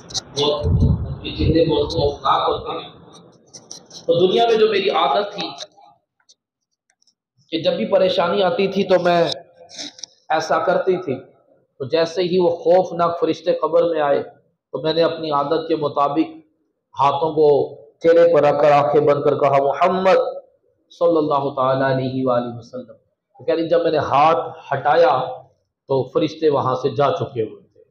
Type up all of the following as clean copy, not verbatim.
بہت ان کے چہرے بہت خوفناک ہوتے ہیں۔ تو دنیا میں جو میری عادت تھی کہ جب بھی پریشانی آتی تھی تو میں ایسا کرتی تھی، تو جیسے ہی وہ خوفناک فرشتے قبر میں آئے تو میں نے اپنی عادت کے مطابق ہاتھوں کو چہرے پر رکھ کر آنکھیں بند کر کہا محمد صلی اللہ تعالیٰ علیہ وآلہ وسلم۔ تو کہہ رہی جب میں نے ہاتھ ہٹایا تو فرشتے وہاں سے جا چکے ہوئے تھے۔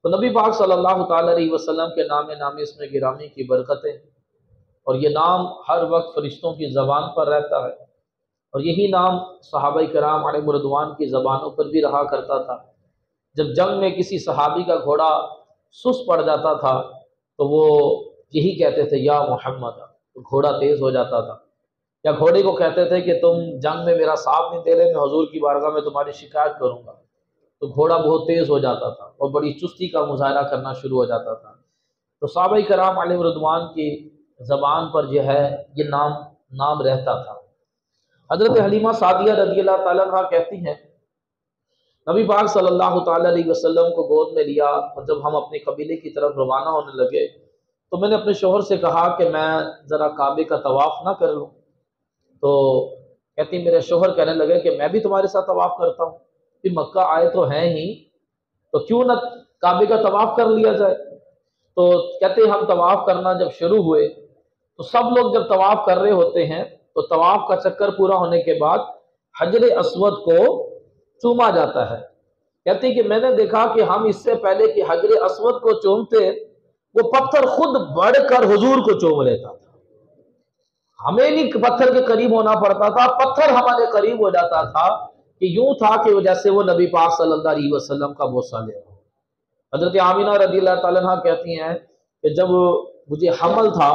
تو نبی پاک صلی اللہ تعالیٰ علیہ وسلم کے نام نامی اس میں گرامی کی برکتیں، اور یہ نام ہر وقت فرشتوں کی زبان پر رہتا ہے، اور یہی نام صحابہ کرام علیہم رضوان کی زبانوں پر بھی رہا کرتا تھا۔ جب جنگ میں کسی صحابی کا گھوڑا سست پڑ جاتا تھا تو وہ یہی کہتے تھے یا محمد، تو گھوڑا تیز ہو جاتا تھا۔ یا گھوڑے کو کہتے تھے کہ تم جنگ میں میرا ساتھ نہیں دے رہے، میں حضور کی بارگاہ میں تمہاری شکایت کروں گا، تو گھوڑا بہت تیز ہو جاتا تھا اور بڑی چستی کا مظاہرہ کرنا شروع ہو جاتا تھا۔ تو صحابہ کرام علیہم رضوان کی زبان پر جو ہے یہ نام رہتا تھا۔ حضرت حلیمہ سعدیہ رضی اللہ تعالیٰ عنہ کہتی ہیں نبی پاک صلی اللہ تعالیٰ علیہ وسلم کو گود میں لیا، اور جب ہم اپنے قبیلے کی طرف روانہ ہونے لگے تو میں نے اپنے شوہر سے کہا کہ میں ذرا کعبے کا طواف نہ کر لوں؟ تو کہتی میرے شوہر کہنے لگے کہ میں بھی تمہارے ساتھ طواف کرتا ہوں، کہ مکہ آئے تو ہیں ہی تو کیوں نہ کعبے کا طواف کر لیا جائے۔ تو کہتے ہم طواف کرنا جب شروع ہوئے تو سب لوگ جب طواف کر رہے ہوتے ہیں تو طواف کا چکر پورا ہونے کے بعد حجر اسود کو چوما جاتا ہے۔ کہتے کہ میں نے دیکھا کہ ہم اس سے پہلے کہ حجر اسود کو چومتے وہ پتھر خود بڑھ کر حضور کو چوم لیتا تھا۔ ہمیں نہیں پتھر کے قریب ہونا پڑتا تھا، پتھر ہمارے قریب ہو جاتا تھا، کہ یوں تھا کہ جیسے وہ نبی پاک صلی اللہ علیہ وسلم کا بوسہ لے رہا ہو۔ حضرت آمینہ رضی اللہ تعالیٰ عنہ کہتی ہیں کہ جب مجھے حمل تھا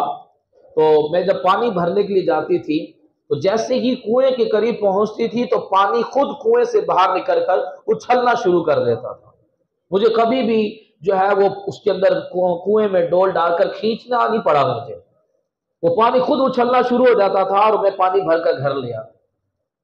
تو میں جب پانی بھرنے کے لیے جاتی تھی تو جیسے ہی کنویں کے قریب پہنچتی تھی تو پانی خود کنویں سے باہر نکل کر اچھلنا شروع کر دیتا تھا۔ مجھے کبھی بھی جو ہے وہ اس کے اندر کنویں میں ڈول ڈال کر کھینچنا نہیں پڑا، مجھے وہ پانی خود اچھلنا شروع ہو جاتا تھا اور میں پانی بھر کر گھر لے آتا۔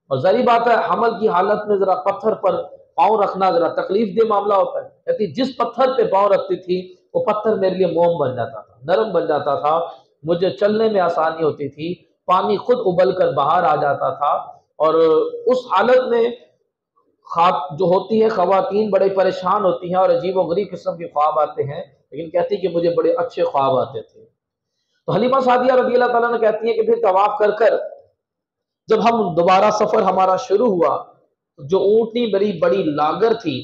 اور ظاہر بات ہے حمل کی حالت میں ذرا پتھر پر پاؤں رکھنا ذرا تکلیف دہ معاملہ ہوتا ہے۔ کہتی جس پتھر پہ پاؤں رکھتی تھی وہ پتھر میرے لیے موم بن جاتا تھا، نرم بن جاتا تھا، مجھے چلنے میں آسانی ہوتی تھی، پانی خود ابل کر باہر آ جاتا تھا۔ اور اس حالت میں جو ہوتی ہیں خواتین بڑے پریشان ہوتی ہیں اور عجیب و غریب قسم کے خواب آتے ہیں، لیکن کہتی کہ مجھے بڑے اچھے خواب آتے تھے۔ تو حلیمہ سعدیہ رضی اللہ تعالیٰ نے کہتی ہیں کہ پھر طواف کر کر جب ہم دوبارہ سفر ہمارا شروع ہوا، جو اونٹنی بڑی لاگر تھی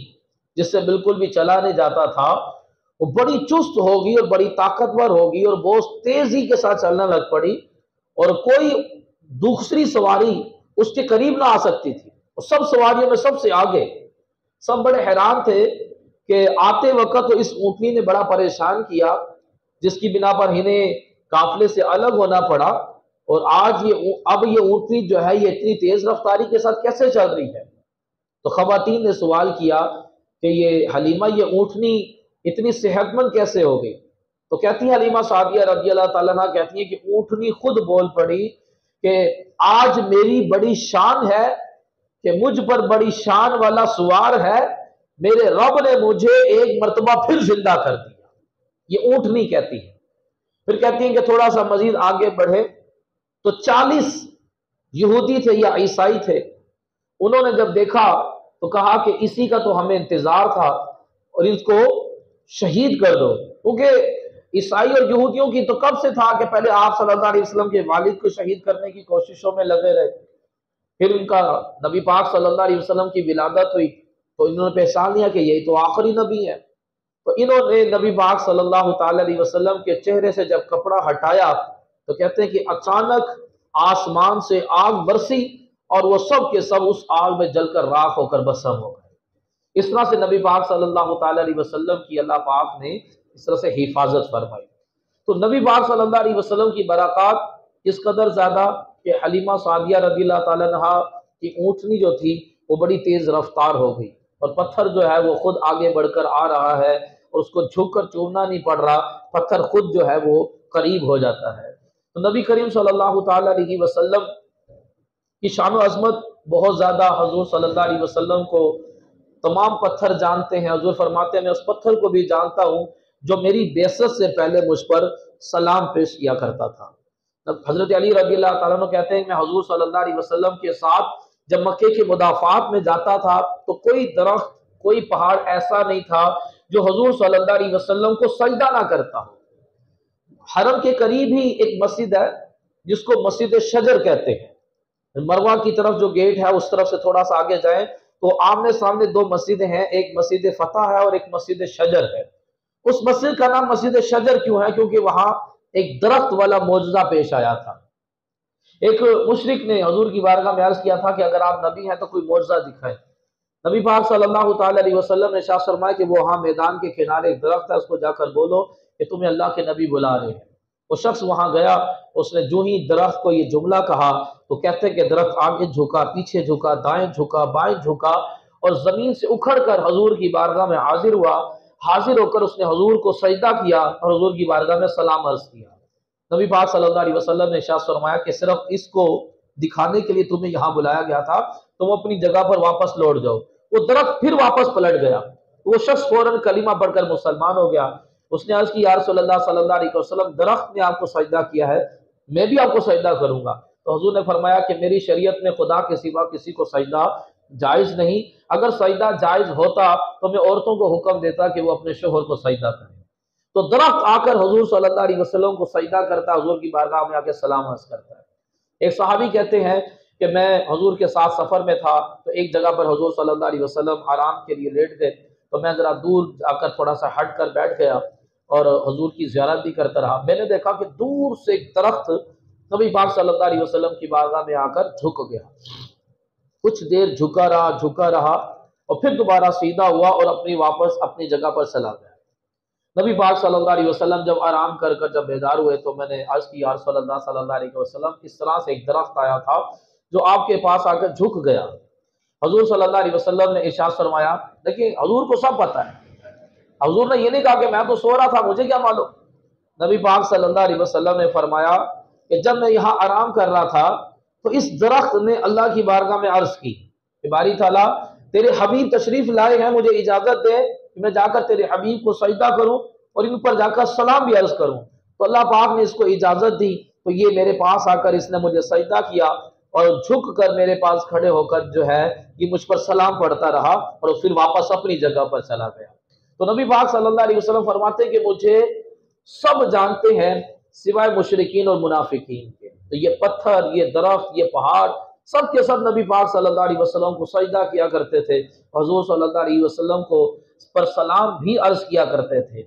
جس سے بالکل بھی چلا نہیں جاتا تھا، وہ بڑی چست ہوگی اور بڑی طاقتور ہوگی اور بہت تیزی کے ساتھ چلنا لگ پڑی، اور کوئی دوسری سواری اس کے قریب نہ آ سکتی تھی، اور سب سواریوں میں سب سے آگے۔ سب بڑے حیران تھے کہ آتے وقت تو اس اونٹنی نے بڑا پریشان کیا، جس کی بنا پر انہیں قافلے سے الگ ہونا پڑا، اور اب یہ اونٹنی جو ہے یہ اتنی تیز رفتاری کے ساتھ کیسے چل رہی ہے؟ تو خواتین نے سوال کیا کہ یہ حلیمہ یہ اونٹنی اتنی صحت مند کیسے ہو گئی؟ تو کہتی ہیں حلیمہ سعدیہ رضی اللہ تعالیٰ عنہ کہتی ہیں کہ اونٹنی خود بول پڑی کہ آج میری بڑی شان ہے کہ مجھ پر بڑی شان والا سوار ہے، میرے رب نے مجھے ایک مرتبہ پھر زندہ کر دیا۔ یہ اونٹنی کہتی ہے۔ پھر کہتی ہیں کہ تھوڑا سا مزید آگے بڑھے تو 40 یہودی تھے یا عیسائی تھے، انہوں نے جب دیکھا تو کہا کہ اسی کا تو ہمیں انتظار تھا اور اس کو شہید کر دو، کیونکہ عیسائی اور یہودیوں کی تو کب سے تھا کہ پہلے آپ صلی اللہ علیہ وسلم کے والد کو شہید کرنے کی کوششوں میں لگے رہے، پھر ان کا نبی پاک صلی اللہ علیہ وسلم کی ولادت ہوئی تو انہوں نے پہچان لیا کہ یہی تو آخری نبی ہے۔ تو انہوں نے نبی پاک صلی اللہ تعالیٰ علیہ وسلم کے چہرے سے جب کپڑا ہٹایا تو کہتے ہیں کہ اچانک آسمان سے آگ برسی اور وہ سب کے سب اس آگ میں جل کر راکھ ہو کر بسم ہو گئے۔ اس طرح سے نبی پاک صلی اللہ تعالیٰ علیہ وسلم کی اللہ پاک نے اس طرح سے حفاظت فرمائی۔ تو نبی پاک صلی اللہ علیہ وسلم کی برکات اس قدر زیادہ کہ حلیمہ سعدیہ رضی اللہ تعالیٰ عنہ کی اونٹنی جو تھی وہ بڑی تیز رفتار ہو گئی، اور پتھر جو ہے وہ خود آگے بڑھ کر آ رہا ہے اور اس کو جھک کر چومنا نہیں پڑ رہا، پتھر خود جو ہے وہ قریب ہو جاتا ہے۔ تو نبی کریم صلی اللہ تعالیٰ علیہ وسلم کی شان و عظمت بہت زیادہ، حضور صلی اللہ علیہ وسلم کو تمام پتھر جانتے ہیں۔ حضور فرماتے ہیں میں اس پتھر کو بھی جانتا ہوں جو میری بعثت سے پہلے مجھ پر سلام پیش کیا کرتا تھا۔ حضرت علی رضی اللہ تعالیٰ عنہ کہتے ہیں میں حضور صلی اللہ علیہ وسلم کے ساتھ جب مکے کے مدافعات میں جاتا تھا تو کوئی درخت، کوئی پہاڑ ایسا نہیں تھا جو حضور صلی اللہ علیہ وسلم کو سجدہ نہ کرتا ہو۔ حرم کے قریب ہی ایک مسجد ہے جس کو مسجد شجر کہتے ہیں، مروہ کی طرف جو گیٹ ہے اس طرف سے تھوڑا سا آگے جائیں تو آمنے سامنے دو مسجدیں ہیں، ایک مسجد فتح ہے اور ایک مسجد شجر ہے۔ اس مسجد کا نام مسجد شجر کیوں ہے؟ کیونکہ وہاں ایک درخت والا معجزہ پیش آیا تھا۔ ایک مشرک نے حضور کی بارگاہ میں عرض کیا تھا کہ اگر آپ نبی ہیں تو کوئی معجزہ دکھائیں۔ نبی پاک صلی اللہ تعالی علیہ وسلم نے ارشاد فرمایا کہ وہ وہاں میدان کے کنارے ایک درخت ہے، اس کو جا کر بولو کہ تمہیں اللہ کے نبی بلا رہے ہیں۔ وہ شخص وہاں گیا، اس نے جو ہی درخت کو یہ جملہ کہا تو کہتے کہ درخت آگے جھکا، پیچھے جھکا، دائیں جھکا، بائیں جھکا اور زمین سے اکھڑ کر حضور کی بارگاہ میں حاضر ہوا۔ حاضر ہو کر اس نے حضور کو سجدہ کیا اور حضور کی بارگاہ میں سلام عرض کیا۔ نبی پاک صلی اللہ علیہ وسلم نے ارشاد فرمایا کہ صرف اس کو دکھانے کے لیے تمہیں یہاں بلایا گیا تھا، تم اپنی جگہ پر واپس لوٹ جاؤ۔ وہ درخت پھر واپس پلٹ گیا، وہ شخص فوراً کلمہ پڑھ کر مسلمان ہو گیا۔ اس نے عرض کی یا رسول اللہ صلی اللہ علیہ وسلم درخت نے آپ کو سجدہ کیا ہے، میں بھی آپ کو سجدہ کروں گا۔ تو حضور نے فرمایا کہ میری شریعت میں خدا کے سوا کسی کو سجدہ جائز نہیں، اگر سجدہ جائز ہوتا تو میں عورتوں کو حکم دیتا کہ وہ اپنے شوہر کو سجدہ کریں۔ تو درخت آ کر حضور صلی اللہ علیہ وسلم کو سجدہ کرتا ہے، حضور کی بارگاہ میں آ کے سلام عرض کرتا ہے۔ ایک صحابی کہتے ہیں کہ میں حضور کے ساتھ سفر میں تھا تو ایک جگہ پر حضور صلی اللہ علیہ وسلم آرام کے لیے لیٹ گئے تو میں ذرا دور جا کر تھوڑا سا ہٹ کر بیٹھ گیا اور حضور کی زیارت بھی کرتا رہا۔ میں نے دیکھا کہ دور سے ایک درخت نبی پاک صلی اللہ علیہ وسلم کی بارگاہ میں آ کر جھک گیا، کچھ دیر جھکا رہا اور پھر دوبارہ سیدھا ہوا اور واپس اپنی جگہ پر چلا گیا۔ نبی پاک صلی اللہ علیہ وسلم جب آرام کر جب بیدار ہوئے تو میں نے عرض کی یا رسول اللہ صلی اللہ علیہ وسلم اس طرح سے ایک درخت آیا تھا جو آپ کے پاس آ کر جھک گیا۔ حضور صلی اللہ علیہ وسلم نے ارشاد فرمایا، دیکھیں حضور کو سب پتہ ہے، حضور نے یہ نہیں کہا کہ میں تو سو رہا تھا مجھے کیا معلوم۔ نبی پاک صلی اللہ علیہ وسلم نے فرمایا کہ جب میں یہاں آرام کر رہا تھا تو اس درخت نے اللہ کی بارگاہ میں عرض کی کہ باری تعالیٰ تیرے حبیب تشریف لائے ہیں، مجھے اجازت دے کہ میں جا کر تیرے حبیب کو سجدہ کروں اور ان پر جا کر سلام بھی عرض کروں۔ تو اللہ پاک نے اس کو اجازت دی تو یہ میرے پاس آ کر اس نے مجھے سجدہ کیا اور جھک کر میرے پاس کھڑے ہو کر جو ہے یہ مجھ پر سلام پڑھتا رہا اور پھر واپس اپنی جگہ پر چلا گیا۔ تو نبی پاک صلی اللہ علیہ وسلم فرماتے ہیں کہ مجھے سب جانتے ہیں سوائے مشرکین اور منافقین کے۔ تو یہ پتھر، یہ درخت، یہ پہاڑ سب کے سب نبی پاک صلی اللہ علیہ وسلم کو سجدہ کیا کرتے تھے، حضور صلی اللہ علیہ وسلم کو پر سلام بھی عرض کیا کرتے تھے۔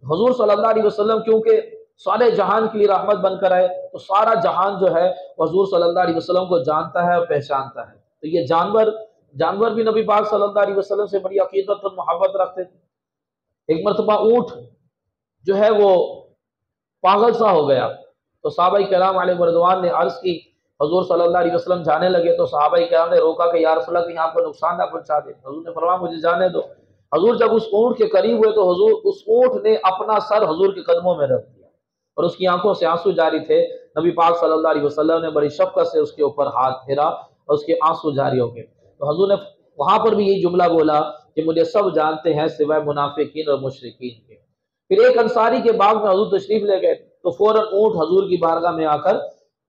حضور صلی اللہ علیہ وسلم کیونکہ سارے جہان کے لیے رحمت بن کر آئے تو سارا جہان جو ہے حضور صلی اللہ علیہ وسلم کو جانتا ہے اور پہچانتا ہے۔ تو یہ جانور بھی نبی پاک صلی اللہ علیہ وسلم سے بڑی عقیدت اور محبت رکھتے تھے۔ ایک مرتبہ اونٹ جو ہے وہ پاگل سا ہو گیا تو صحابہ کرام علیہ رضوان نے عرض کی، حضور صلی اللہ علیہ وسلم جانے لگے تو صحابہ کرام نے روکا کہ یا رسول اللہ کہیں آپ کو نقصان نہ پہنچا دے۔ حضور نے فرمایا مجھے جانے دو۔ حضور جب اس اونٹ کے قریب ہوئے تو حضور اس اونٹ نے اپنا سر حضور کے قدموں میں رکھ دیا اور اس کی آنکھوں سے آنسو جاری تھے۔ نبی پاک صلی اللہ علیہ وسلم نے بڑی شفقت سے اس کے اوپر ہاتھ پھیرا اور اس کے آنسو جاری ہو گئے۔ تو حضور نے وہاں پر بھی یہی جملہ بولا کہ مجھے سب جانتے ہیں سوائے منافقین اور مشرکین کے۔ پھر ایک انصاری کے باغ میں حضور تشریف لے گئے تو فوراً اونٹ حضور کی بارگاہ میں آ کر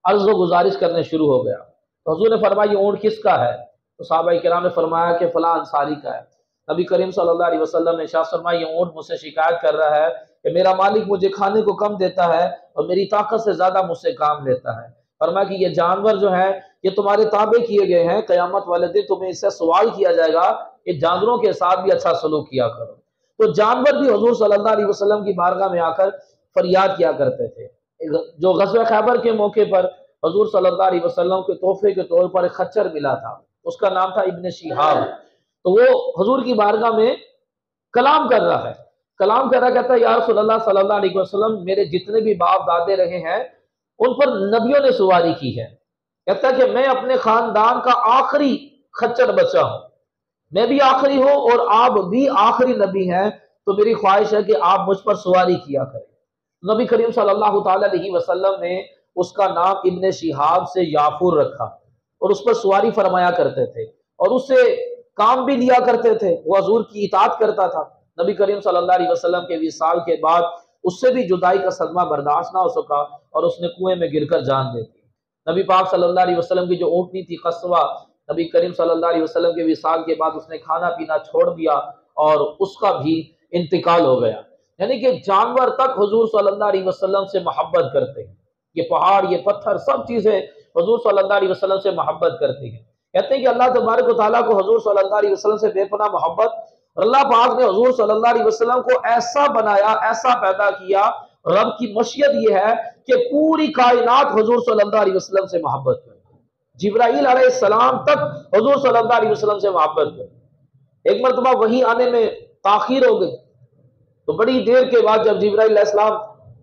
عرض و گزارش کرنے شروع ہو گیا۔ تو حضور نے فرمایا یہ اونٹ کس کا ہے؟ تو صحابہ کرام نے فرمایا کہ فلاں انصاری کا ہے۔ نبی کریم صلی اللہ علیہ وسلم نے ارشاد فرمایا یہ اونٹ مجھ سے شکایت کر رہا ہے کہ میرا مالک مجھے کھانے کو کم دیتا ہے اور میری طاقت سے زیادہ مجھ سے کام لیتا ہے۔ فرمایا کہ یہ جانور جو ہیں یہ تمہارے تابع کیے گئے ہیں، قیامت والے دن تمہیں اس سے سوال کیا جائے گا کہ جانوروں کے ساتھ بھی اچھا سلوک کیا کرو۔ تو جانور بھی حضور صلی اللہ علیہ وسلم کی بارگاہ میں آ کر فریاد کیا کرتے تھے۔ جو غزوہ خیبر کے موقع پر حضور صلی اللہ علیہ وسلم کے تحفے کے طور پر ایک خچر ملا تھا، اس کا نام تھا ابن شہاب۔ تو وہ حضور کی بارگاہ میں کلام کر رہا کہتا ہے یا رسول اللہ صلی اللہ علیہ وسلم میرے جتنے بھی باپ دادے رہے ہیں ان پر نبیوں نے سواری کی ہے۔ کہتا ہے کہ میں اپنے خاندان کا آخری خچر بچہ ہوں، میں بھی آخری ہوں اور آپ بھی آخری نبی ہیں، تو میری خواہش ہے کہ آپ مجھ پر سواری کیا کریں۔ نبی کریم صلی اللہ تعالی علیہ وسلم نے اس کا نام ابن شہاب سے یافور رکھا اور اس پر سواری فرمایا کرتے تھے اور اس سے کام بھی لیا کرتے تھے، وہ حضور کی اطاعت کرتا تھا۔ نبی کریم صلی اللہ علیہ وسلم کے وصال کے بعد اس سے بھی جدائی کا صدمہ برداشت نہ ہو سکا اور اس نے کنویں میں گر کر جان دے دی۔ نبی پاک صلی اللہ علیہ وسلم کی جو اونٹنی تھی قصوہ، نبی کریم صلی اللہ علیہ وسلم کے وصال کے بعد اس نے کھانا پینا چھوڑ دیا اور اس کا بھی انتقال ہو گیا۔ یعنی کہ جانور تک حضور صلی اللہ علیہ وسلم سے محبت کرتے ہیں، یہ پہاڑ، یہ پتھر، سب چیزیں حضور صلی اللہ علیہ وسلم سے محبت کرتی ہیں۔ کہتے ہیں کہ اللہ تبارک و تعالیٰ کو حضور صلی اللہ علیہ وسلم سے بے پناہ محبت، اور اللہ پاک نے حضور صلی اللہ علیہ وسلم کو ایسا بنایا، ایسا پیدا کیا، رب کی مشیت یہ ہے کہ پوری کائنات حضور صلی اللہ علیہ وسلم سے محبت کرے، جبرائیل علیہ السلام تک حضور صلی اللہ علیہ وسلم سے محبت کرے۔ ایک مرتبہ وحی آنے میں تاخیر ہو گئی تو بڑی دیر کے بعد جب جبرائیل علیہ السلام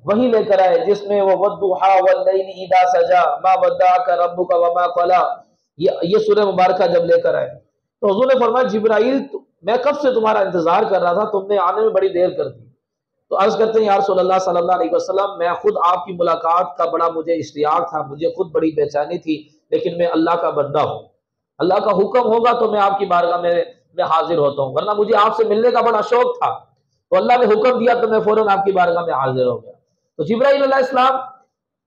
وحی لے کر آئے، جس میں وہ وَالضُّحَىٰ وَاللَّيْلِ إِذَا سَجَىٰ مَا وَدَّعَكَ رَبُّكَ وَمَا قَلَىٰ، یہ سورہ مبارکہ جب لے کر آئے تو حضور نے فرمایا جبرائیل میں کب سے تمہارا انتظار کر رہا تھا، تم نے آنے میں بڑی دیر کر دی۔ تو عرض کرتے ہیں یا رسول اللہ صلی اللہ علیہ وسلم، میں خود آپ کی ملاقات کا بڑا مجھے اشتیاق تھا، مجھے خود بڑی بے چینی تھی، لیکن میں اللہ کا بندہ ہوں، اللہ کا حکم ہوگا تو میں آپ کی بارگاہ میں حاضر ہوتا ہوں، ورنہ مجھے آپ سے ملنے کا بڑا شوق تھا، تو اللہ نے حکم دیا تو میں فوراً آپ کی بارگاہ میں حاضر ہو گیا۔ تو جبرائیل علیہ السلام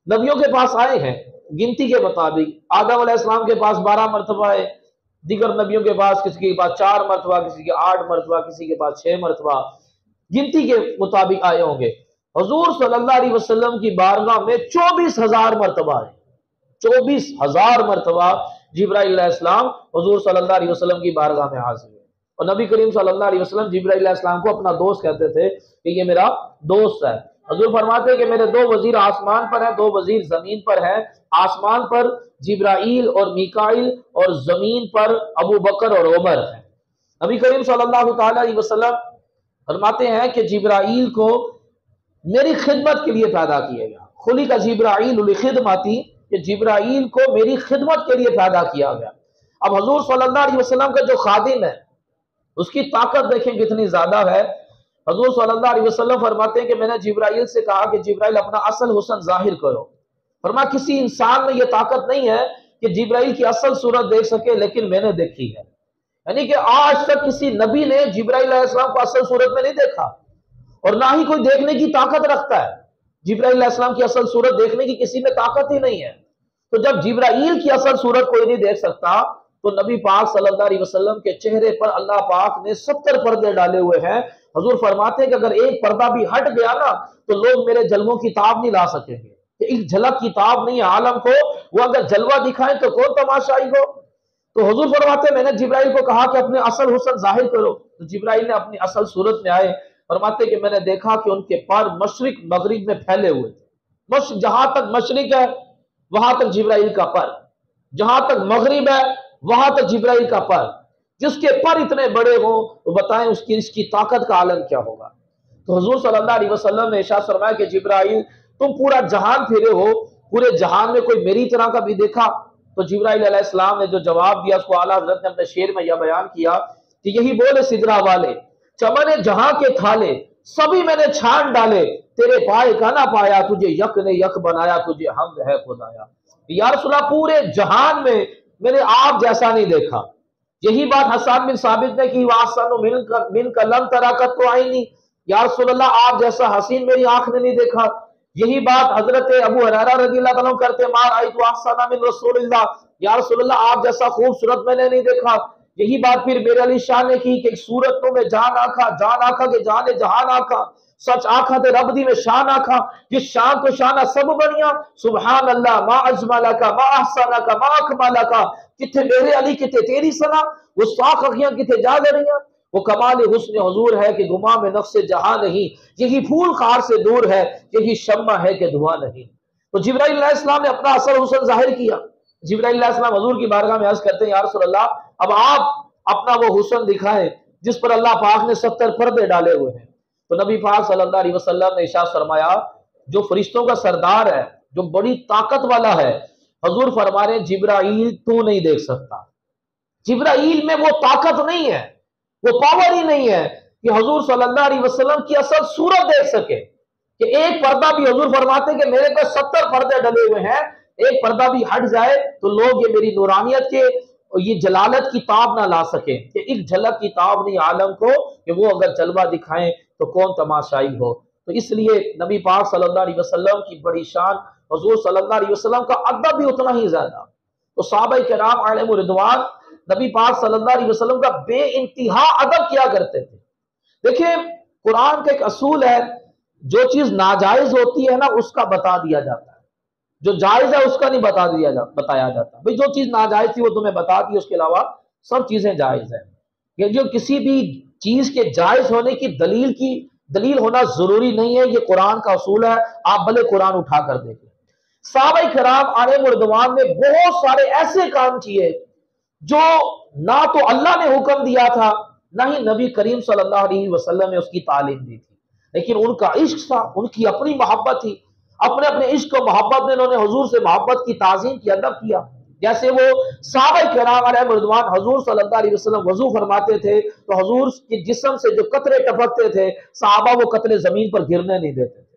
نبیوں کے پاس آئے ہیں گنتی کے مطابق، آدم علیہ السلام کے پاس 12 مرتبہ ہے، دیگر نبیوں کے پاس کسی کے پاس 4 مرتبہ، کسی کے 8 مرتبہ، کسی کے پاس 6 مرتبہ، گنتی کے مطابق آئے ہوں گے۔ حضور صلی اللہ علیہ وسلم کی بارگاہ میں 24,000 مرتبہ ہے، 24,000 مرتبہ جبرائیل علیہ السلام حضور صلی اللہ علیہ وسلم کی بارگاہ میں حاضر ہوئے، اور نبی کریم صلی اللہ علیہ وسلم جبرائیل علیہ السلام کو اپنا دوست کہتے تھے کہ یہ میرا دوست ہے۔ حضور فرماتے ہیں کہ میرے 2 وزیر آسمان پر ہیں، 2 وزیر زمین پر ہیں، آسمان پر جبرائیل اور میکائیل اور زمین پر ابو بکر اور عمر ہیں۔ نبی کریم صلی اللہ تعالیٰ علیہ وسلم فرماتے ہیں کہ جبرائیل کو میری خدمت کے لیے پیدا کیا گیا، خلق جبرائیل لخدمتی، کہ جبرائیل کو میری خدمت کے لیے پیدا کیا گیا۔ اب حضور صلی اللہ علیہ وسلم کا جو خادم ہے اس کی طاقت دیکھیں کتنی زیادہ ہے۔ حضور صلی اللہ علیہ وسلم فرماتے ہیں کہ میں نے جبرائیل سے کہا کہ جبرائیل اپنا اصل حسن ظاہر کرو، فرمایا کسی انسان میں یہ طاقت نہیں ہے کہ جبرائیل کی اصل صورت دیکھ سکے، لیکن میں نے دیکھی ہے۔ یعنی کہ آج تک کسی نبی نے جبرائیل علیہ السلام کو اصل صورت میں نہیں دیکھا، اور نہ ہی کوئی دیکھنے کی طاقت رکھتا ہے۔ جبرائیل علیہ السلام کی اصل صورت دیکھنے کی کسی میں طاقت ہی نہیں ہے، تو جب جبرائیل کی اصل صورت کوئی نہیں دیکھ سکتا تو نبی پاک صلی اللہ علیہ وسلم کے چہرے پر اللہ پاک نے 70 پردے ڈالے ہوئے ہیں۔ حضور فرماتے ہیں کہ اگر ایک پردہ بھی ہٹ گیا نا تو لوگ میرے جلووں کی تاب نہیں لا سکیں گے، کہ ایک جھلک کی تاب نہیں ہے عالم کو، وہ اگر جلوہ دکھائیں تو کون تماشائی ہو۔ تو حضور فرماتے ہیں میں نے جبرائیل کو کہا کہ اپنے اصل حسن ظاہر کرو، تو جبرائیل نے اپنی اصل صورت میں آئے، فرماتے ہیں کہ میں نے دیکھا کہ ان کے پر مشرق مغرب میں پھیلے ہوئے تھے، جہاں تک مشرق ہے وہاں تک جبرائیل کا پر، جہاں تک مغرب ہے وہاں تک جبرائیل کا پر۔ جس کے پر اتنے بڑے ہوں تو بتائیں اس کی طاقت کا عالم کیا ہوگا۔ تو حضور صلی اللہ علیہ وسلم نے ارشاد فرمایا کہ جبرائیل تم پورا جہان پھرے ہو، پورے جہان میں کوئی میری طرح کا بھی دیکھا؟ تو جبرائیل علیہ السلام نے جو جواب دیا اس کو اعلیٰ حضرت نے اپنے شعر میں یہ بیان کیا کہ یہی بولے سدرا والے، چمن جہاں کے تھالے سبھی میں نے چھان ڈالے، تیرے پائے کا نہ پایا، تجھے یک نے یک بنایا، تجھے حمد ہے خدایا۔ یا رسول اللہ پورے جہان میں نے آپ جیسا نہیں دیکھا۔ یہی بات حسان بن ثابت نے کی، وَأَحْسَنُ مِنْكَ لَمْ تَرَ قَطُّ عَيْنِي، یا رسول اللہ آپ جیسا حسین میری آنکھ نے نہیں دیکھا۔ یہی بات حضرت ابو ہریرہ رضی اللہ عنہ کرتے، مَا رَأَيْتُ أَحْسَنَ مِن رسول اللہ، یا رسول اللہ آپ جیسا خوبصورت میں نے نہیں دیکھا۔ یہی بات پھر میرے علی شاہ نے کی کہ صورت تو میں جان آکھا کہ جان جہان آکھا، سچ آکھا تے رب دی میں شان آکھا، جس شان تو شانہ سب بنیا، سبحان اللہ ما اجملکا ما احسنکا ما اکملکا، کتے میرے علی کتے تیری سنا، وہ ساکھ اکھیاں کتے جا لڑیاں۔ وہ کمال حسن حضور ہے کہ گما میں نقص جہاں نہیں، یہی پھول خار سے دور ہے، یہی شمع ہے کہ دھواں نہیں۔ تو جبرائیل علیہ السلام نے اپنا اصل حسن ظاہر کیا۔ جبرائیل علیہ السلام حضور کی بارگاہ میں عرض کرتے ہیں یا رسول اللہ اب آپ اپنا وہ حسن دکھائیں جس پر اللہ پاک نے 70 پردے ڈالے ہوئے ہیں۔ تو نبی پاک صلی اللہ علیہ وسلم نے ارشاد فرمایا جو فرشتوں کا سردار ہے، جو بڑی طاقت والا ہے، حضور فرما رہے ہیں جبرائیل تو نہیں دیکھ سکتا۔ جبرائیل میں وہ طاقت نہیں ہے، وہ پاور ہی نہیں ہے کہ حضور صلی اللہ علیہ وسلم کی اصل صورت دیکھ سکے، کہ ایک پردہ بھی حضور فرماتے ہیں کہ میرے پاس 70 پردے ڈلے ہوئے ہیں، ایک پردہ بھی ہٹ جائے تو لوگ یہ میری نورانیت کے یہ جلالت کی تاب نہ لا سکیں کہ ایک جھلک کی تاب نہیں عالم کو کہ وہ اگر جلوہ دکھائیں تو کون تماشائی ہو۔ تو اس لیے نبی پاک صلی اللہ علیہ وسلم کی بڑی شان، حضور صلی اللہ علیہ وسلم کا ادب بھی اتنا ہی زیادہ۔ تو صحابہ کرام علیہم رضوان نبی پاک صلی اللہ علیہ وسلم کا بے انتہا ادب کیا کرتے تھے۔ دیکھیں قرآن کا ایک اصول ہے، جو چیز ناجائز ہوتی ہے نا اس کا بتا دیا جاتا ہے، جو جائز ہے اس کا نہیں بتایا جاتا۔ بھئی جو چیز ناجائز تھی وہ تمہیں بتا دی، اس کے علاوہ سب چیزیں جائز ہیں۔ یہ جو کسی بھی چیز کے جائز ہونے کی دلیل ہونا ضروری نہیں ہے، یہ قرآن کا اصول ہے، آپ بھلے قرآن اٹھا کر دیکھیں۔ صحابہ کرام علیہم رضوان نے بہت سارے ایسے کام کیے جو نہ تو اللہ نے حکم دیا تھا، نہ ہی نبی کریم صلی اللہ علیہ وسلم نے اس کی تعلیم دی تھی، لیکن ان کا عشق تھا، ان کی اپنی محبت تھی، اپنے عشق و محبت میں انہوں نے حضور سے محبت کی تعظیم کی، ادب کیا۔ جیسے وہ صحابہ کرام علیہم رضوان حضور صلی اللہ علیہ وسلم وضو فرماتے تھے تو حضور کے جسم سے جو قطرے ٹپکتے تھے صحابہ وہ قطرے زمین پر گرنے نہیں دیتے تھے۔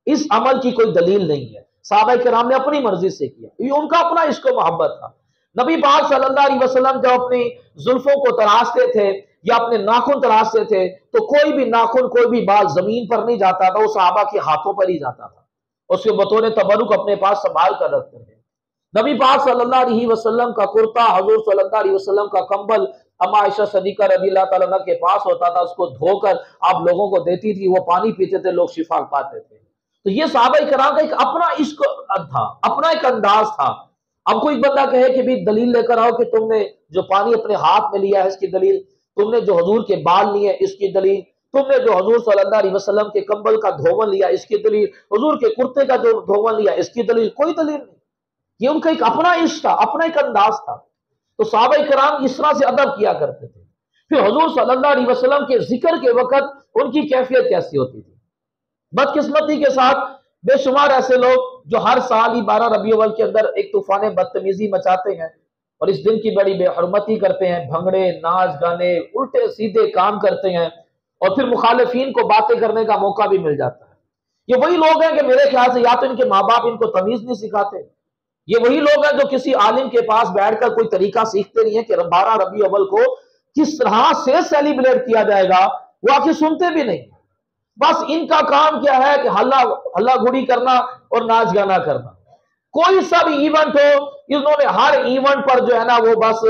اس عمل کی کوئی دلیل نہیں ہے، صحابہ کرام نے اپنی مرضی سے کیا، یہ ان کا اپنا عشق و محبت تھا۔ نبی پاک صلی اللہ علیہ وسلم جب اپنی زلفوں کو تراشتے تھے یا اپنے ناخن تراشتے تھے تو کوئی بھی ناخن، کوئی بھی بال زمین پر نہیں جاتا تھا، وہ صحابہ کے ہاتھوں پر ہی جاتا تھا، اس کے بطور تبرک اپنے پاس سنبھال کر رکھتے تھے۔ نبی پاک صلی اللہ علیہ وسلم کا کرتا، حضور صلی اللہ علیہ وسلم کا کمبل اما عائشہ صدیقہ رضی اللہ تعالیٰ عنہ کے پاس ہوتا تھا، اس کو دھو کر آپ لوگوں کو دیتی تھی، وہ پانی پیتے تھے، لوگ شفا پاتے تھے۔ تو یہ صحابہ کرام کا ایک اپنا عشق تھا، اپنا ایک انداز تھا۔ اب کوئی بندہ کہے کہ بھی دلیل لے کر آؤ کہ تم نے جو پانی اپنے ہاتھ میں لیا ہے اس کی دلیل، تم نے جو حضور کے بال لیے اس کی دلیل، تم نے جو حضور صلی اللہ علیہ وسلم کے کمبل کا دھون لیا اس کی دلیل، حضور کے کرتے کا جو دھون لیا اس کی دلیل، کوئی دلیل نہیں۔ یہ ان کا ایک اپنا عشق تھا، اپنا ایک انداز تھا۔ تو صحابہ کرام اس طرح سے ادب کیا کرتے تھے۔ پھر حضور صلی اللہ علیہ وسلم کے ذکر کے وقت ان کی کیفیت کیسی ہوتی تھی؟ بدقسمتی کے ساتھ بے شمار ایسے لوگ جو ہر سال ہی 12 ربیع الاول کے اندر ایک طوفان بدتمیزی مچاتے ہیں اور اس دن کی بڑی بے حرمتی کرتے ہیں، بھنگڑے، ناچ گانے، الٹے سیدھے کام کرتے ہیں، اور پھر مخالفین کو باتیں کرنے کا موقع بھی مل جاتا ہے۔ یہ وہی لوگ ہیں کہ میرے خیال سے یا تو ان کے ماں باپ ان کو تمیز نہیں سکھاتے، یہ وہی لوگ ہیں جو کسی عالم کے پاس بیٹھ کر کوئی طریقہ سیکھتے نہیں ہیں کہ 12 ربیع الاول کو کس طرح سے سیلیبریٹ کیا جائے گا، وہ آخر سنتے بھی نہیں۔ بس ان کا کام کیا ہے کہ ہلا گھڑی کرنا اور ناچ گانا کرنا۔ کوئی سا بھی ایونٹ ہو، انہوں نے ہر ایونٹ پر جو ہے نا وہ بس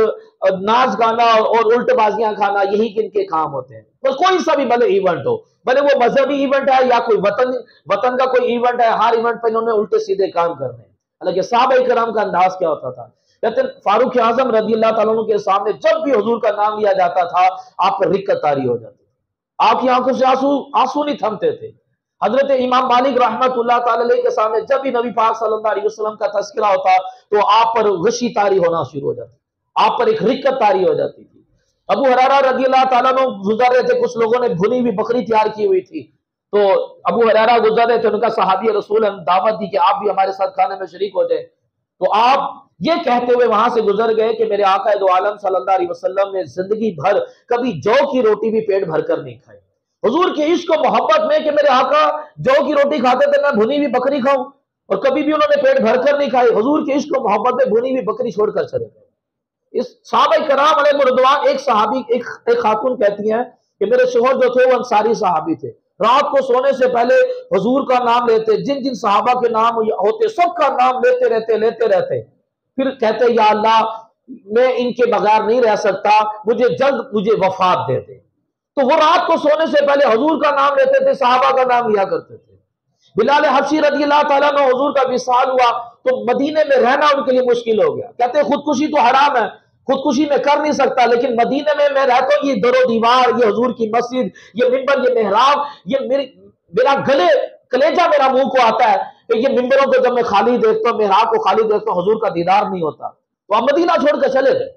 ناچ گانا اور الٹ بازیاں کھانا، یہی ان کے کام ہوتے ہیں۔ بس کوئی سا بھی بھلے ایونٹ ہو، بھلے وہ مذہبی ایونٹ ہے یا کوئی وطن کا کوئی ایونٹ ہے، ہر ایونٹ پہ انہوں نے الٹے سیدھے کام کرنے ہیں۔ حالانکہ صحابہ کرام کا انداز کیا ہوتا تھا؟ کہتے ہیں فاروق اعظم رضی اللہ تعالیٰ عنہ کے سامنے جب بھی حضور کا نام لیا جاتا تھا آپ پر رکت طاری ہو جاتی، آپ کی آنکھوں سے آنسو نہیں تھمتے تھے۔ حضرت امام مالک رحمت اللہ تعالی علیہ کے سامنے جب بھی نبی پاک صلی اللہ علیہ وسلم کا تذکرہ ہوتا تو آپ پر غشی طاری ہونا شروع ہو جاتی، آپ پر ایک رکت طاری ہو جاتی تھی۔ ابو ہریرہ رضی اللہ تعالیٰ عنہ گزر رہے تھے، کچھ لوگوں نے بھنی ہوئی بکری تیار کی ہوئی تھی، تو ابو ہریرہ گزر رہے تھے، ان کا صحابی رسول دعوت دی کہ آپ بھی ہمارے ساتھ کھانے میں شریک ہو جائے، تو آپ یہ کہتے ہوئے وہاں سے گزر گئے کہ میرے آقا دو عالم صلی اللہ علیہ وسلم نے زندگی بھر کبھی جو کی روٹی بھی پیٹ بھر کر نہیں کھائی۔ حضور کے عشق و محبت میں کہ میرے آقا جو کی روٹی کھاتے تھے میں بھنی ہوئی بکری کھاؤں، اور کبھی بھی انہوں نے پیٹ بھر کر نہیں کھائی، حضور کے عشق و محبت میں بھنی ہوئی بکری چھوڑ کر چلے گئے۔ اس صحابہ کرام علیہ رضوان، ایک خاتون کہتی ہیں کہ میرے شوہر جو تھے وہ انصاری صحابی تھے، رات کو سونے سے پہلے حضور کا نام لیتے، جن جن صحابہ کے نام ہوتے سب کا نام لیتے رہتے، پھر کہتے یا اللہ میں ان کے بغیر نہیں رہ سکتا، مجھے وفات دے دے۔ تو وہ رات کو سونے سے پہلے حضور کا نام لیتے تھے، صحابہ کا نام لیا کرتے تھے۔ بلال حبشی رضی اللہ تعالیٰ عنہ حضور کا وصال ہوا تو مدینے میں رہنا ان کے لیے مشکل ہو گیا، کہتے خودکشی تو حرام ہے، خودکشی میں کر نہیں سکتا، لیکن مدینے میں رہتا ہوں، یہ در و دیوار، یہ حضور کی مسجد، یہ منبر، یہ محراب، یہ میرا کلیجہ میرا منہ کو آتا ہے کہ یہ منبروں کو جب میں خالی دیکھتا ہوں، محراب کو خالی دیکھتا ہوں، حضور کا دیدار نہیں ہوتا۔ تو آپ مدینہ چھوڑ کے چلے گئے،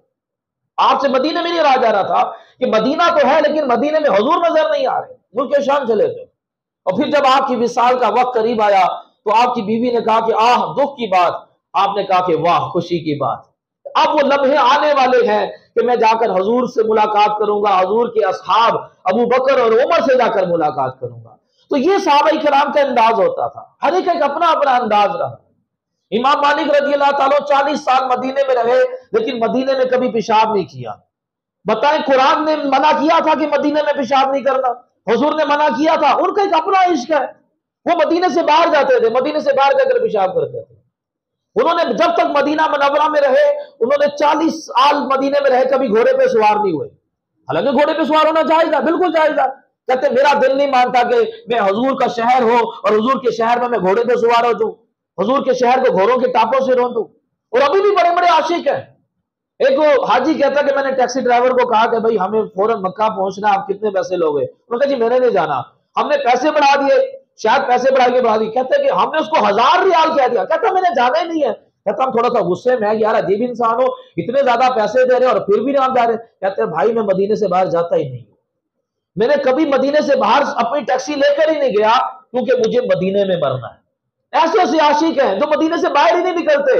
آپ سے مدینے میں نہیں رہا جا رہا تھا کہ مدینہ تو ہے لیکن مدینے میں حضور نظر نہیں آ رہے، ملک شام چلے گئے۔ اور پھر جب آپ کی وصال کا وقت قریب آیا تو آپ کی بیوی نے کہا کہ آہ دکھ کی بات، آپ نے کہا کہ واہ خوشی کی بات۔ اب وہ لمحے آنے والے ہیں کہ میں جا کر حضور سے ملاقات کروں گا، حضور کے اصحاب ابو بکر اور عمر سے جا کر ملاقات کروں گا۔ تو یہ صحابہ کرام کا انداز ہوتا تھا، ہر ایک اپنا اپنا انداز رہا۔ امام مالک رضی اللہ تعالیٰ 40 سال مدینے میں رہے لیکن مدینے میں کبھی پیشاب نہیں کیا۔ بتائیں قرآن نے منع کیا تھا کہ مدینے میں پیشاب نہیں کرنا، حضور نے منع کیا تھا، ان کا ایک اپنا عشق ہے، وہ مدینے سے باہر جاتے تھے، مدینے سے باہر جا کر پیشاب کرتے تھے۔ انہوں نے جب تک مدینہ منورہ میں رہے، انہوں نے 40 سال مدینے میں رہے، کبھی گھوڑے پہ سوار نہیں ہوئے، حالانکہ گھوڑے پہ سوار ہونا جائز ہے، بالکل جائز ہے۔ کہتے میرا دل نہیں مانتا کہ میں حضور کا شہر ہو اور حضور کے شہر میں گھوڑے پہ سوار ہو جاؤں، حضور کے شہر کو گھوڑوں کے ٹاپوں سے روندوں۔ اور ابھی بھی بڑے بڑے عاشق ہیں۔ ایک حاجی کہتا کہ میں نے ٹیکسی ڈرائیور کو کہا کہ بھائی ہمیں فوراً مکہ پہنچنا، آپ کتنے پیسے لوگے؟ انہوں نے کہا جی میں نے نہیں جانا، ہم نے پیسے بڑھا دیے، شاید پیسے بڑھا دیے۔ کہتے کہ ہم نے اس کو 1000 ریال کہہ دیا، کہتا میں نے جانا ہی نہیں ہے۔ کہتا ہم تھوڑا سا غصے میں یار عجیب انسان ہو، اتنے زیادہ پیسے دے رہے اور پھر بھی نہیں جا رہے۔ کہتے بھائی میں مدینے سے باہر جاتا ہی نہیں ہوں، میں نے کبھی مدینے سے باہر اپنی ٹیکسی لے کر ہی نہیں گیا کیونکہ مجھے مدینے میں مرنا ہے۔ ایسے ایسے عاشق ہیں جو مدینے سے باہر ہی نہیں نکلتے۔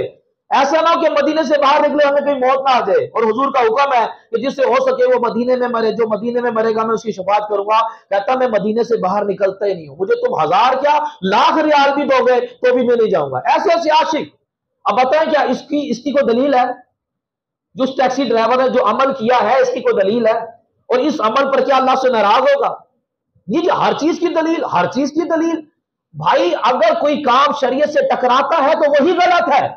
ایسا نہ ہو کہ مدینے سے باہر نکلے ہمیں کوئی موت نہ آ جائے، اور حضور کا حکم ہے کہ جس سے ہو سکے وہ مدینے میں مرے، جو مدینے میں مرے گا میں اس کی شفاعت کروں گا۔ کہتا میں مدینے سے باہر نکلتا ہی نہیں ہوں، مجھے تم 1000 کیا لاکھ ریال بھی دو گے تو بھی میں نہیں جاؤں گا۔ ایسے ایسے عاشق۔ اب بتائیں کیا اس کی کوئی دلیل ہے؟ جو اس ٹیکسی ڈرائیور نے جو عمل کیا ہے اس کی کوئی دلیل ہے؟ اور اس عمل پر کیا اللہ سے ناراض ہوگا؟ یہ ہر چیز کی دلیل، ہر چیز کی دلیل۔ بھائی اگر کوئی کام شریعت سے ٹکراتا ہے تو وہی غلط ہے،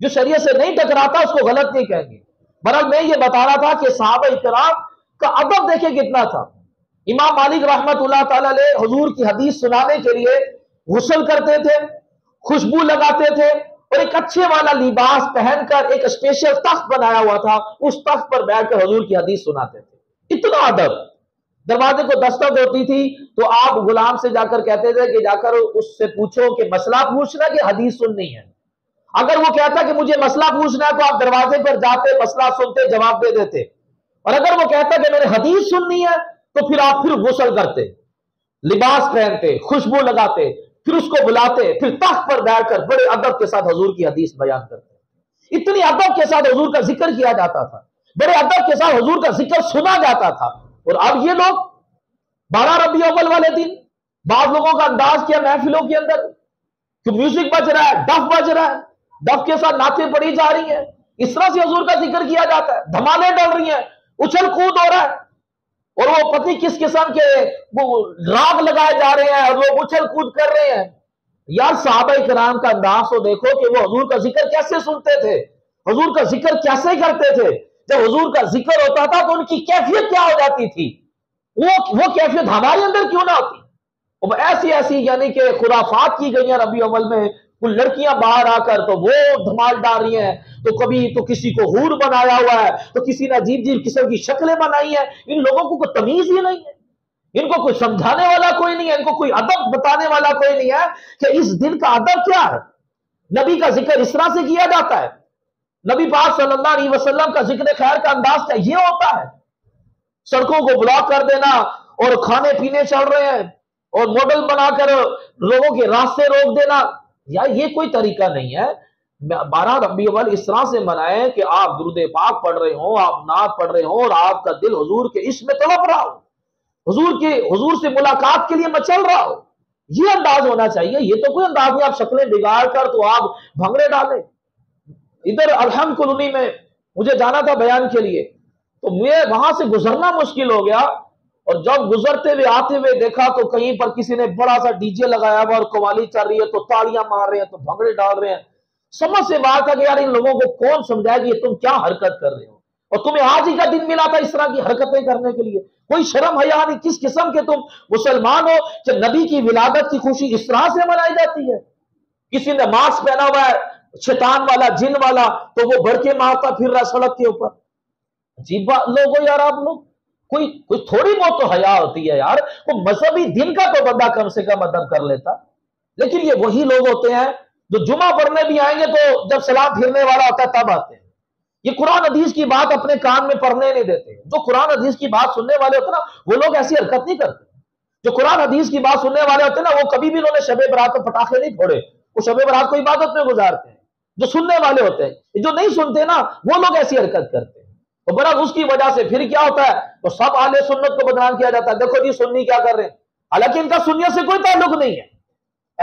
جو شریعت سے نہیں ٹکراتا اس کو غلط نہیں کہیں گے۔ بہرحال میں یہ بتا رہا تھا کہ صحابہ کرام کا ادب دیکھیں کتنا تھا۔ امام مالک رحمت اللہ تعالی علیہ حضور کی حدیث سنانے کے لیے غسل کرتے تھے، خوشبو لگاتے تھے، اور ایک اچھے والا لباس پہن کر ایک اسپیشل تخت بنایا ہوا تھا، اس تخت پر بیٹھ کر حضور کی حدیث سناتے تھے۔ اتنا ادب۔ دروازے کو دستک ہوتی تھی تو آپ غلام سے جا کر کہتے تھے کہ جا کر اس سے پوچھو کہ مسئلہ پوچھنا کہ حدیث سننی ہے۔ اگر وہ کہتا کہ مجھے مسئلہ پوچھنا ہے تو آپ دروازے پر جاتے، مسئلہ سنتے، جواب دے دیتے، اور اگر وہ کہتا کہ میں نے حدیث سننی ہے تو پھر آپ پھر غسل کرتے، لباس پہنتے، خوشبو لگاتے، پھر اس کو بلاتے، پھر تخت پر بیٹھ کر بڑے ادب کے ساتھ حضور کی حدیث بیان کرتے۔ اتنی ادب کے ساتھ حضور کا ذکر کیا جاتا تھا، بڑے ادب کے ساتھ حضور کا ذکر سنا جاتا تھا۔ اور اب یہ لوگ 12 ربیع اول والے دن بعض لوگوں کا انداز کیا محفلوں کے اندر کہ میوزک بج رہا ہے، ڈف بج رہا ہے، ڈف کے ساتھ نعتیں پڑھی جا رہی ہیں، اس طرح سے حضور کا ذکر کیا جاتا ہے، دھمالے ڈل رہی ہیں، اچھل کود ہو رہا ہے، اور وہ پتہ کس قسم کے وہ راگ لگائے جا رہے ہیں اور لوگ اچھل کود کر رہے ہیں۔ یار صحابہ کرام کا انداز تو دیکھو کہ وہ حضور کا ذکر کیسے سنتے تھے، حضور کا ذکر کیسے کرتے تھے۔ جب حضور کا ذکر ہوتا تھا تو ان کی کیفیت کیا ہو جاتی تھی، وہ کیفیت ہمارے اندر کیوں نہ ہوتی؟ ایسی یعنی کہ خرافات کی گئی ہیں ربیع اول میں، کچھ لڑکیاں باہر آ کر تو وہ دھمال ڈال رہی ہیں، تو کبھی تو کسی کو حور بنایا ہوا ہے، تو کسی نے عجیب عجیب قسم کی شکلیں بنائی ہیں۔ ان لوگوں کو کوئی تمیز ہی نہیں ہے، ان کو کوئی سمجھانے والا کوئی نہیں ہے، ان کو کوئی ادب بتانے والا کوئی نہیں ہے کہ اس دن کا ادب کیا ہے۔ نبی کا ذکر اس طرح سے کیا جاتا ہے، نبی پاک صلی اللہ علیہ وسلم کا ذکر خیر کا انداز کیا یہ ہوتا ہے؟ سڑکوں کو بلاک کر دینا اور کھانے پینے چل رہے ہیں اور ماڈل بنا کر لوگوں کے راستے روک دینا، یا یہ کوئی طریقہ نہیں ہے۔ 12 ربیع الاول اس طرح سے منائیں کہ آپ درود پاک پڑھ رہے ہوں، آپ نعت پڑھ رہے ہوں اور آپ کا دل حضور کے عشق میں تڑپ رہا ہو، حضور سے ملاقات کے لیے مچل رہا ہو۔ یہ انداز ہونا چاہیے، یہ تو کوئی انداز نہیں آپ شکلیں بگاڑ کر تو آپ بھنگڑے ڈالیں۔ ادھر الحمد کالونی میں مجھے جانا تھا بیان کے لیے، تو مجھے وہاں سے گزرنا مشکل ہو گیا، اور جب گزرتے ہوئے آتے ہوئے دیکھا تو کہیں پر کسی نے بڑا سا ڈی جے لگایا ہوا اور قوالی چل رہی ہے، تو تاڑیاں مار رہے ہیں، تو بھنگڑے ڈال رہے ہیں۔ سمجھ سے بات ہے کہ یار ان لوگوں کو کون سمجھائے کہ یہ تم کیا حرکت کر رہے ہو، اور تمہیں آج ہی کا دن ملا تھا اس طرح کی حرکتیں کرنے کے لیے؟ کوئی شرم حیا نہیں؟ کس قسم کے تم مسلمان ہو کہ نبی کی ولادت کی خوشی اس طرح سے منائی جاتی ہے؟ کسی نے ماسک پہنا ہوا ہے شیطان والا، جن والا، تو وہ بڑھ کے مارتا پھر رہا سڑک کے اوپر۔ عجیب لوگ ہو یار آپ لوگ، کوئی تھوڑی بہت تو حیا ہوتی ہے یار، وہ مذہبی دن کا تو بندہ کم سے کم ادب کر لیتا۔ لیکن یہ وہی لوگ ہوتے ہیں جو جمعہ پڑھنے بھی آئیں گے تو جب سلام پھرنے والا ہوتا ہے تب آتے ہیں۔ یہ قرآن حدیث کی بات اپنے کان میں پڑھنے نہیں دیتے۔ جو قرآن حدیث کی بات سننے والے ہوتے ہیں نا وہ لوگ ایسی حرکت نہیں کرتے۔ جو قرآن حدیث کی بات سننے والے ہوتے ہیں نا وہ کبھی بھی انہوں نے شب برات میں پٹاخے نہیں پھوڑے، وہ شب برات کو عبادت میں گزارتے ہیں۔ جو سننے والے ہوتے ہیں، جو نہیں سنتے نا وہ لوگ ایسی حرکت کرتے ہیں، تو برابر اس کی وجہ سے پھر کیا ہوتا ہے، تو سب اہل سنت کو بدنام کیا جاتا ہے، دیکھو جی سنی کیا کر رہے ہیں، حالانکہ ان کا سنیت سے کوئی تعلق نہیں ہے۔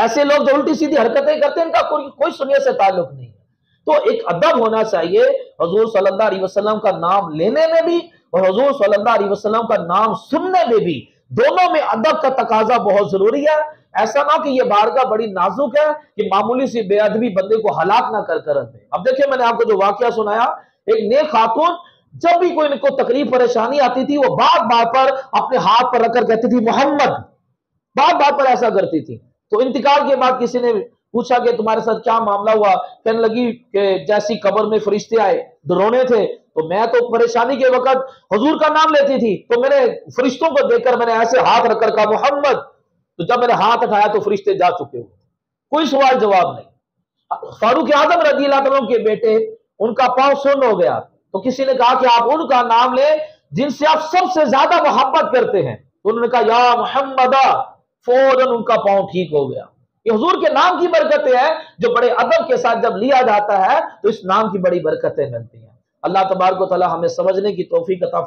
ایسے لوگ جو الٹی سیدھی حرکتیں کرتے ہیں ان کا کوئی سنیت سے تعلق نہیں ہے۔ تو ایک ادب ہونا چاہیے حضور صلی اللہ علیہ وسلم کا نام لینے میں بھی اور حضور صلی اللہ علیہ وسلم کا نام سننے میں بھی، دونوں میں ادب کا تقاضا بہت ضروری ہے۔ ایسا نہ کہ یہ بارگاہ بڑی نازک ہے کہ معمولی سی بے ادبی بندے کو ہلاک نہ کر رکھ دے۔ اب دیکھیں میں نے آپ کو جو واقعہ سنایا، ایک نیک خاتون جب بھی کوئی ان کو تکلیف پریشانی آتی تھی وہ بات بات پر اپنے ہاتھ پر رکھ کر کہتی تھی محمد، بات بات پر ایسا کرتی تھی۔ تو انتقال کے بعد کسی نے پوچھا کہ تمہارے ساتھ کیا معاملہ ہوا؟ کہنے لگی کہ جیسی قبر میں فرشتے آئے ڈرونے تھے تو میں تو پریشانی کے وقت حضور کا نام لیتی تھی، تو میں نے فرشتوں کو دیکھ کر میں نے ایسے ہاتھ رکھ کر کہا محمد، تو جب میں نے ہاتھ اٹھایا تو فرشتے جا چکے ہوئے، کوئی سوال جواب نہیں۔ فاروق اعظم رضی اللہ عنہ کے بیٹے، ان کا پاؤں سن ہو گیا تو کسی نے کہا کہ آپ ان کا نام لیں جن سے آپ سب سے زیادہ محبت کرتے ہیں، تو انہوں نے کہا یا محمد، فوراً ان کا پاؤں ٹھیک ہو گیا۔ یہ حضور کے نام کی برکتیں ہیں جو بڑے ادب کے ساتھ جب لیا جاتا ہے تو اس نام کی بڑی برکتیں ملتی ہیں۔ اللہ تبارک و تعالی ہمیں سمجھنے کی توفیق عطا